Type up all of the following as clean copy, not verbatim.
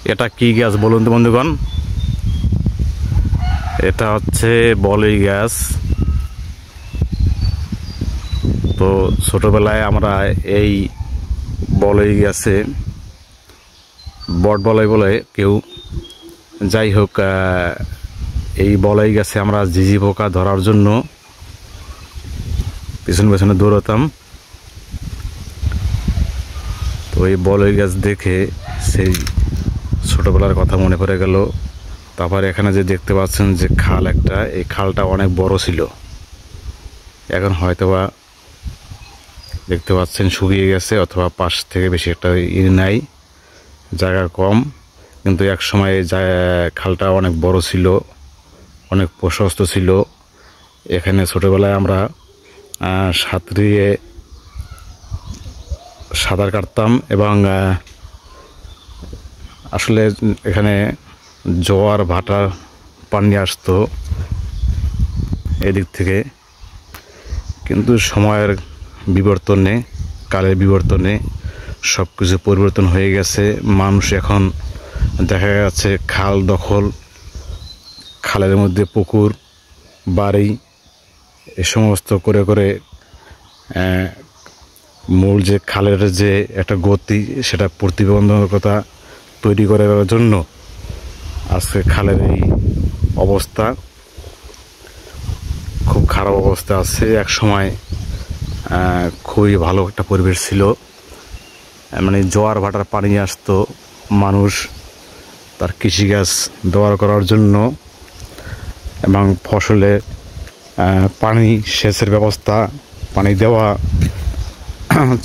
এটা কি গাছ বলুন তো বন্ধুগণ? এটা হচ্ছে বলই গাছ। তো ছোটবেলায় আমরা এই বলই গাছে বট বলই বলে কেউ, যাই হোক, এই বলই গাছে আমরা ঝিঝি পোকা ধরার জন্য পিছনে পিছনে দৌড়াতাম। তো এই বলই গাছ দেখে সেই ছোটবেলার কথা মনে পড়ে গেল। তারপর এখানে যে দেখতে পাচ্ছেন যে খাল একটা, এই খালটা অনেক বড় ছিল, এখন হয়তোবা দেখতে পাচ্ছেন শুকিয়ে গেছে, অথবা পাশ থেকে বেশি একটা নাই, জায়গা কম। কিন্তু এক সময় খালটা অনেক বড় ছিল, অনেক প্রশস্ত ছিল। এখানে ছোটবেলায় আমরা সাঁতরিয়ে সাঁতার কাটতাম, এবং আসলে এখানে জোয়ার ভাটার পানি আসতো এদিক থেকে। কিন্তু সময়ের বিবর্তনে, কালের বিবর্তনে সব কিছু পরিবর্তন হয়ে গেছে। মানুষ এখন দেখা যাচ্ছে খাল দখল, খালের মধ্যে পুকুর, বাড়ি, এ সমস্ত করে করে মূল যে খালের যে একটা গতি, সেটা প্রতিবন্ধকতা তৈরি করার জন্য আজকে খালের এই অবস্থা, খুব খারাপ অবস্থা আছে। এক সময় খুবই ভালো একটা পরিবেশ ছিল, মানে জোয়ার ভাটার পানি আসতো, মানুষ তার কৃষিকাজ ব্যবহার করার জন্য এবং ফসলে পানি সেচের ব্যবস্থা, পানি দেওয়া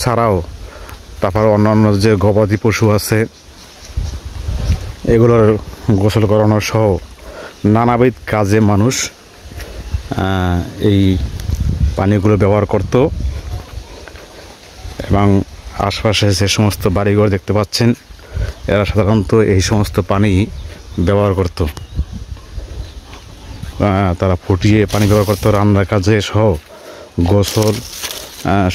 ছাড়াও তারপর অন্যান্য যে গবাদি পশু আছে এগুলোর গোসল করানো সহ নানাবিধ কাজে মানুষ এই পানিগুলো ব্যবহার করত। এবং আশপাশে যে সমস্ত বাড়িঘর দেখতে পাচ্ছেন, এরা সাধারণত এই সমস্ত পানি ব্যবহার করত, তারা ফুটিয়ে পানি ব্যবহার করতো রান্নার কাজে সহ, গোসল,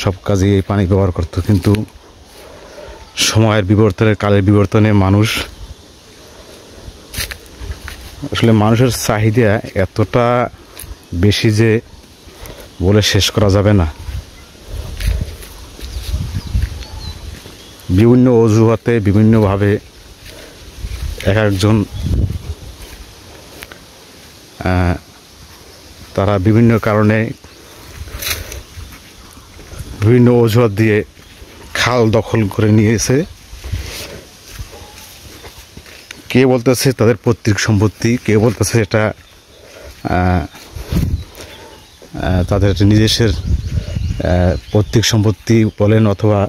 সব কাজে এই পানি ব্যবহার করত। কিন্তু সময়ের বিবর্তনে, কালের বিবর্তনে মানুষ, আসলে মানুষের চাহিদা এতটা বেশি যে বলে শেষ করা যাবে না। বিভিন্ন অজুহাতে, বিভিন্নভাবে এক একজন তারা বিভিন্ন কারণে, বিভিন্ন অজুহাত দিয়ে খাল দখল করে নিয়েছে। কে বলতেছে তাদের পৈতৃক সম্পত্তি, কে বলতেছে এটা তাদের নিজস্বের পৈতৃক সম্পত্তি বলেন, অথবা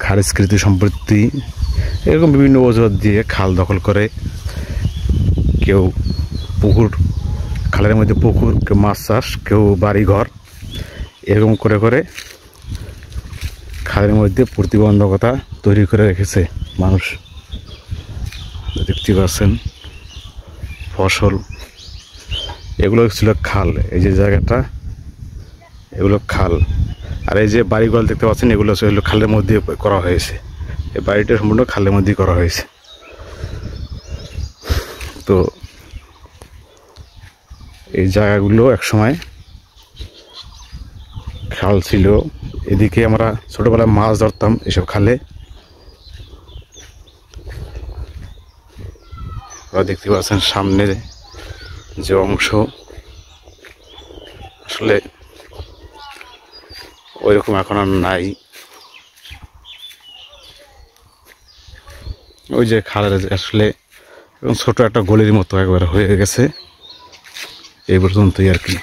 খারিজকৃত সম্পত্তি, এরকম বিভিন্ন অজুহাত দিয়ে খাল দখল করে। কেউ পুকুর, খালের মধ্যে পুকুর, কেউ মাছ চাষ, কেউ বাড়িঘর, এরকম করে করে খালের মধ্যে প্রতিবন্ধকতা তৈরি করে রেখেছে মানুষ। দেখতে পাচ্ছেন ফসল, এগুলো ছিল খাল, এই যে জায়গাটা, এগুলো খাল। আর এই যে বাড়িগুলো দেখতে পাচ্ছেন, এগুলো হলো খালের মধ্যে করা হয়েছে। এই বাড়িটা সম্পূর্ণ খালের মধ্যেই করা হয়েছে। তো এই জায়গাগুলো একসময় খাল ছিল। এদিকে আমরা ছোটবেলায় মাছ ধরতাম এসব খালে। দেখতে পাচ্ছেন সামনে যে অংশ, আসলে ওইরকম এখন আর নাই। ওই যে খালের আসলে এবং ছোট একটা গলির মতো একবার হয়ে গেছে, এই পর্যন্তই আর কি।